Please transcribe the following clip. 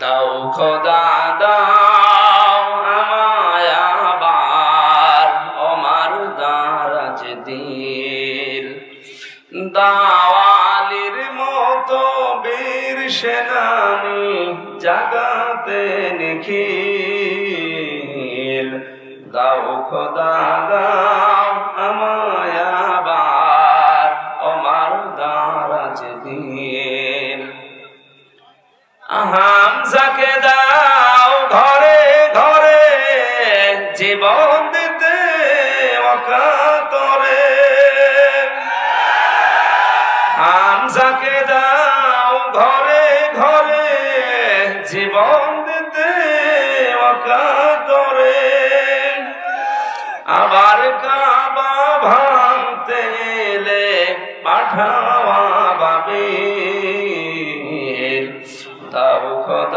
দাও খোদা দাও আমায় আবার ওমার দারাজ দিল দাওয়ালির মতো বীর সেনানি জাগাতে নিখিল দাও খোদা দাও আমায় আবার ওমার দারাজ দিল হামজাকে দাও ঘরে ঘরে জীবন দিতে অকাতরে হামজাকে দাও ঘরে ঘরে জীবন দিতে অকাতরে আবার কাবা ভাঙতে এলে পাঠাওয়া বাবে